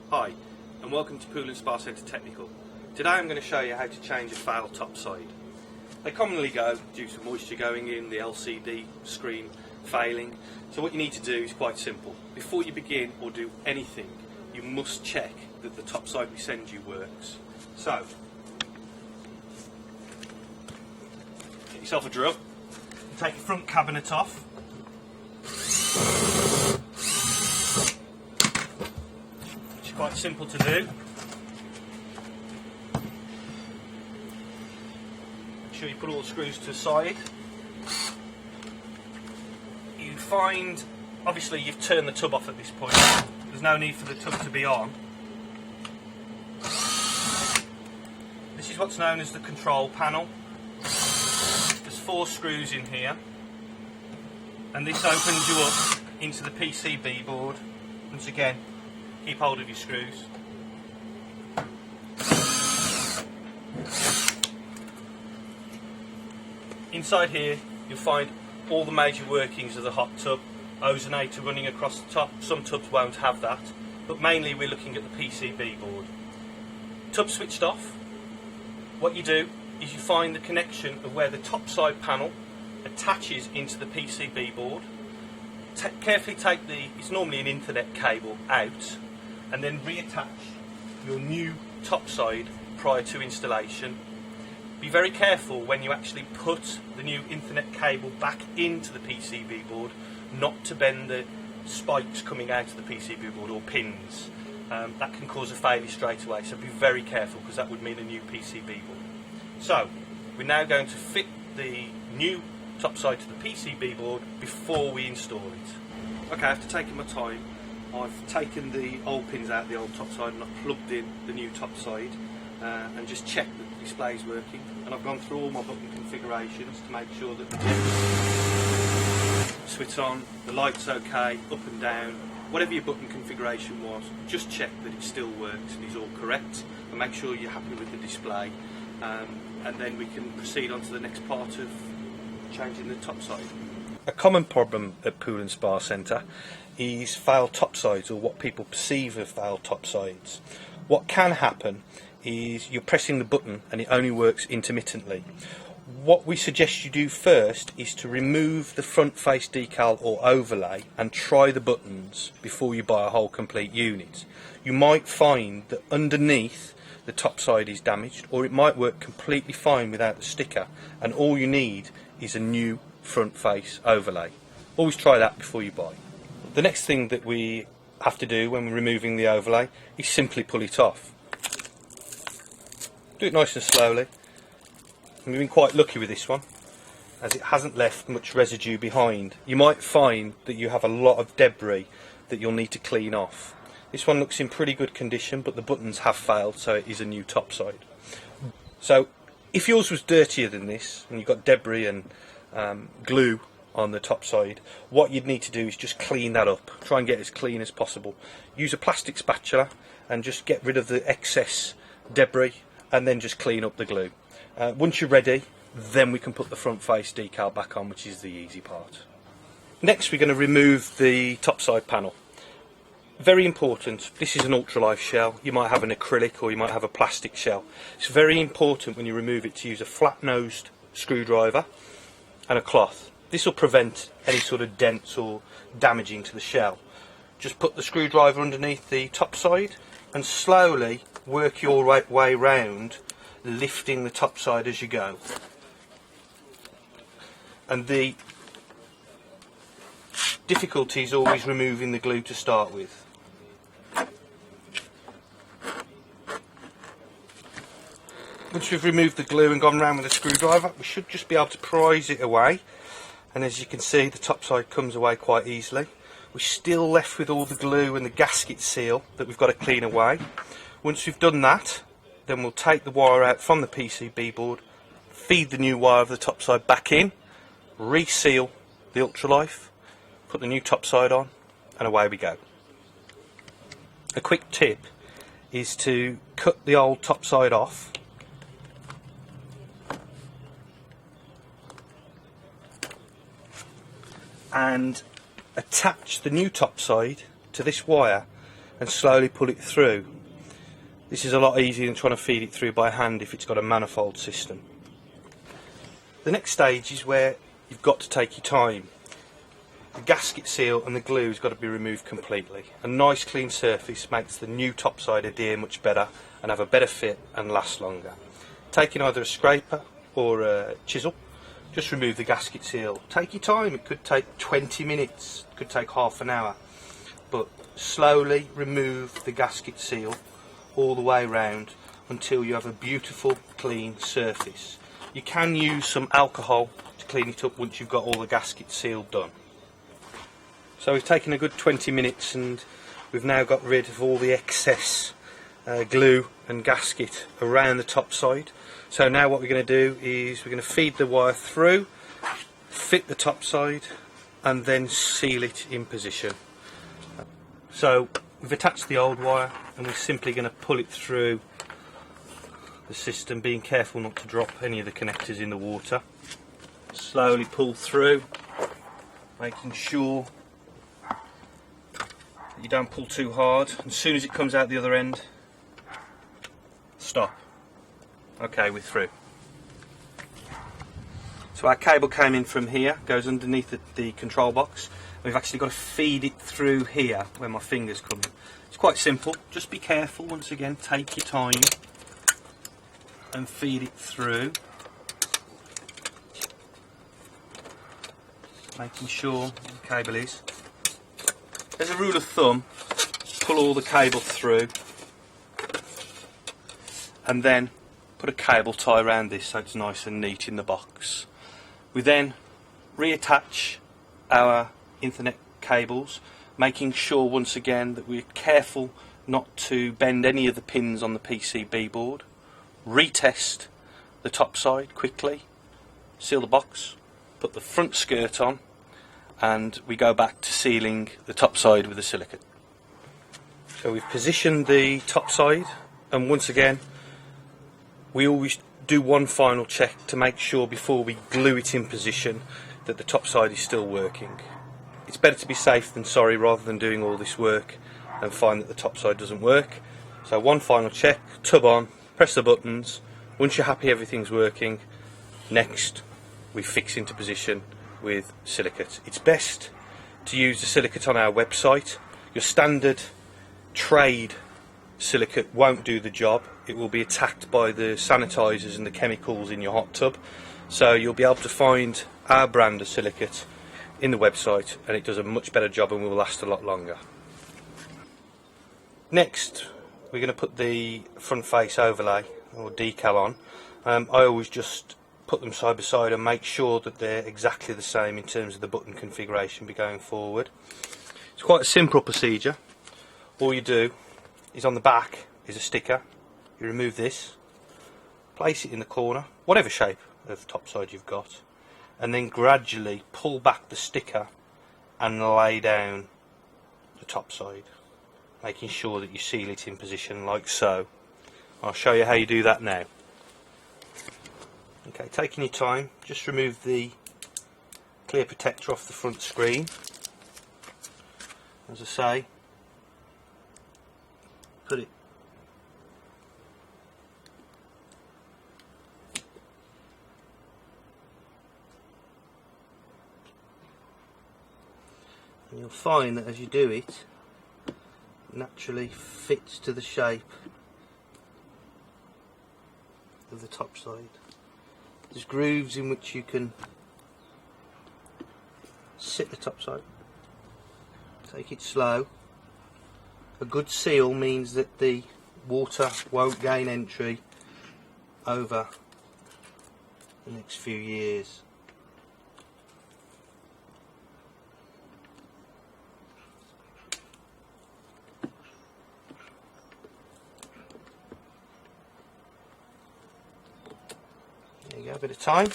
Hi, and welcome to Pool & Spa Centre Technical. Today I'm going to show you how to change a failed topside. They commonly go due to moisture going in, the LCD screen failing. So what you need to do is quite simple. Before you begin or do anything, you must check that the topside we send you works. So, get yourself a drill, take your front cabinet off. Quite simple to do. Make sure you put all the screws to the side. You find, obviously you've turned the tub off at this point. There's no need for the tub to be on. This is what's known as the control panel. There's 4 screws in here, and this opens you up into the PCB board. Once again, keep hold of your screws. Inside here you'll find all the major workings of the hot tub, ozonator running across the top. Some tubs won't have that, but mainly we're looking at the PCB board. Tub switched off. What you do is you find the connection of where the topside panel attaches into the PCB board. Carefully take it's normally an Ethernet cable out, and then reattach your new topside prior to installation. Be very careful when you actually put the new Ethernet cable back into the PCB board not to bend the spikes coming out of the PCB board or pins. That can cause a failure straight away, so be very careful because that would mean a new PCB board. So we're now going to fit the new topside to the PCB board before we install it. Okay, after taking my time, I've taken the old pins out of the old topside and I've plugged in the new topside and just checked that the display is working. And I've gone through all my button configurations to make sure that the switch on, the light's okay, up and down, whatever your button configuration was, just check that it still works and is all correct, and make sure you're happy with the display, and then we can proceed on to the next part of changing the topside. A common problem at Pool & Spa Centre is failed topsides, or what people perceive as failed topsides. What can happen is you're pressing the button and it only works intermittently. What we suggest you do first is to remove the front face decal or overlay and try the buttons before you buy a whole complete unit. You might find that underneath the topside is damaged, or it might work completely fine without the sticker, and all you need is a new front face overlay. Always try that before you buy. The next thing that we have to do when we're removing the overlay is simply pull it off. Do it nice and slowly. And we've been quite lucky with this one, as it hasn't left much residue behind. You might find that you have a lot of debris that you'll need to clean off. This one looks in pretty good condition, but the buttons have failed, so it is a new topside. So if yours was dirtier than this and you've got debris and glue on the top side, what you'd need to do is just clean that up. Try and get as clean as possible. Use a plastic spatula and just get rid of the excess debris, and then just clean up the glue. Once you're ready, then we can put the front face decal back on, which is the easy part. Next we're going to remove the topside panel. Very important, this is an ultralife shell. You might have an acrylic or you might have a plastic shell. It's very important when you remove it to use a flat-nosed screwdriver and a cloth. This will prevent any sort of dents or damaging to the shell. Just put the screwdriver underneath the top side and slowly work your way round, lifting the top side as you go. And the difficulty is always removing the glue to start with. Once we've removed the glue and gone round with a screwdriver, we should just be able to prise it away. And as you can see, the top side comes away quite easily. We're still left with all the glue and the gasket seal that we've got to clean away. Once we've done that, then we'll take the wire out from the PCB board, feed the new wire of the top side back in, reseal the ultralife, put the new top side on, and away we go. A quick tip is to cut the old top side off and attach the new topside to this wire and slowly pull it through. This is a lot easier than trying to feed it through by hand if it's got a manifold system. The next stage is where you've got to take your time. The gasket seal and the glue has got to be removed completely. A nice clean surface makes the new topside adhere much better and have a better fit and last longer. Taking either a scraper or a chisel, just remove the gasket seal. Take your time, it could take 20 minutes, it could take half an hour, but slowly remove the gasket seal all the way around until you have a beautiful clean surface. You can use some alcohol to clean it up once you've got all the gasket seal done. So we've taken a good 20 minutes and we've now got rid of all the excess glue and gasket around the top side. So now what we're going to do is we're going to feed the wire through, fit the top side, and then seal it in position. So we've attached the old wire and we're simply going to pull it through the system, being careful not to drop any of the connectors in the water. Slowly pull through, making sure that you don't pull too hard. As soon as it comes out the other end, stop. Okay, we're through. So our cable came in from here, goes underneath the control box. We've actually got to feed it through here where my fingers come in. It's quite simple, just be careful. Once again, take your time and feed it through, making sure the cable is. As a rule of thumb, pull all the cable through and then put a cable tie around this so it's nice and neat in the box. We then reattach our Ethernet cables, making sure once again that we're careful not to bend any of the pins on the PCB board. Retest the top side quickly, seal the box, put the front skirt on, and we go back to sealing the top side with the silicate. So we've positioned the top side, and once again we always do one final check to make sure before we glue it in position that the top side is still working. It's better to be safe than sorry rather than doing all this work and find that the top side doesn't work. So one final check, tub on, press the buttons. Once you're happy everything's working, next we fix into position with silicate. It's best to use the silicate on our website. Your standard trade silicate won't do the job. It will be attacked by the sanitizers and the chemicals in your hot tub. So you'll be able to find our brand of silicate in the website, and it does a much better job and will last a lot longer. Next, we're going to put the front face overlay or decal on. I always just put them side by side and make sure that they're exactly the same in terms of the button configuration going forward. It's quite a simple procedure. All you do is on the back is a sticker. You remove this, place it in the corner, whatever shape of topside you've got, and then gradually pull back the sticker and lay down the topside, making sure that you seal it in position like so. I'll show you how you do that now. Okay, taking your time, just remove the clear protector off the front screen. As I say, put it and you'll find that as you do it, it naturally fits to the shape of the top side. There's grooves in which you can sit the top side. Take it slow. A good seal means that the water won't gain entry over the next few years. There you go, a bit of time.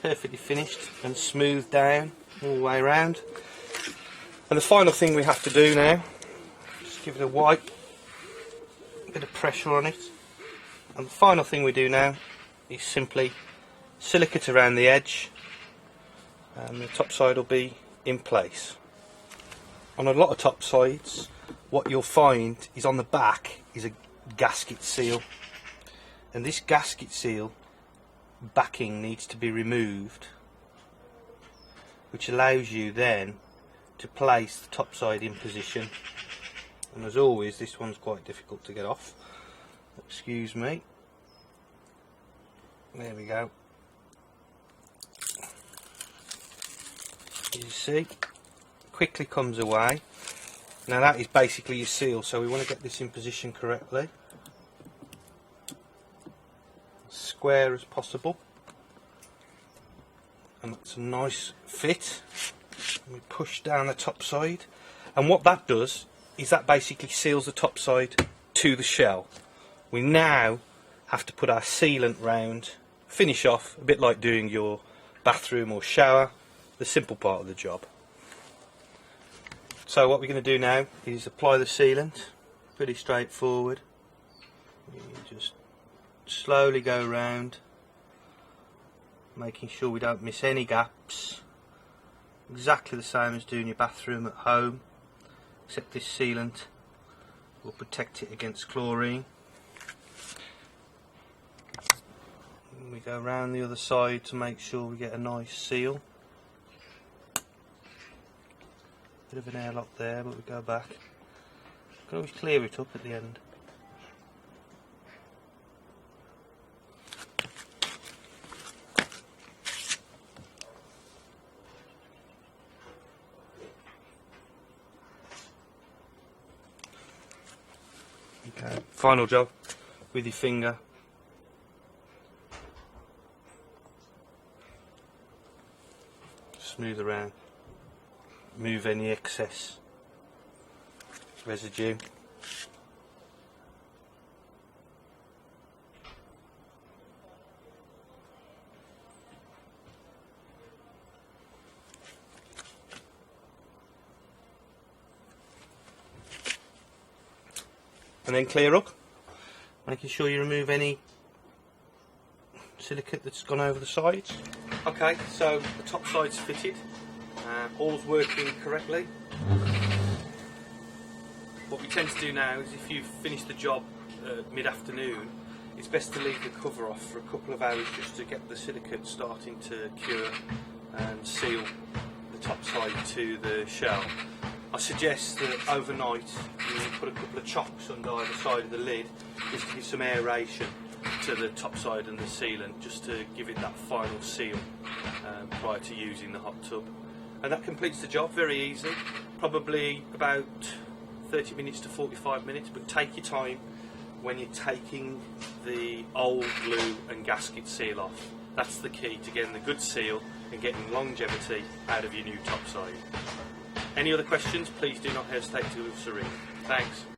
Perfectly finished and smoothed down all the way around. And the final thing we have to do now, just give it a wipe, a bit of pressure on it. And the final thing we do now is simply silicate around the edge, and the top side will be in place. on a lot of topsides, what you'll find is on the back is a gasket seal, and this gasket seal backing needs to be removed, which allows you then to place the topside in position. And as always, this one's quite difficult to get off. Excuse me. There we go. As you see, quickly comes away. Now that is basically your seal, so we want to get this in position correctly, as square as possible, and that's a nice fit. And we push down the top side, and what that does is that basically seals the top side to the shell. We now have to put our sealant round, finish off, a bit like doing your bathroom or shower, the simple part of the job. So what we're going to do now is apply the sealant, pretty straightforward. You just slowly go around, making sure we don't miss any gaps. Exactly the same as doing your bathroom at home, except this sealant will protect it against chlorine. And we go around the other side to make sure we get a nice seal. Bit of an airlock there, but we go back. Can always clear it up at the end. Okay, final job with your finger. Smooth around. Move any excess residue. And then clear up, making sure you remove any silicate that's gone over the sides. Okay, so the top side's fitted. All's working correctly. What we tend to do now is, if you've finished the job mid-afternoon, it's best to leave the cover off for a couple of hours just to get the silicate starting to cure and seal the top side to the shell. I suggest that overnight you put a couple of chocks under either side of the lid just to give some aeration to the top side and the sealant, just to give it that final seal prior to using the hot tub. And that completes the job. Very easy, probably about 30 minutes to 45 minutes, but take your time when you're taking the old glue and gasket seal off. That's the key to getting the good seal and getting longevity out of your new topside. Any other questions, please do not hesitate to give us a ring. Thanks.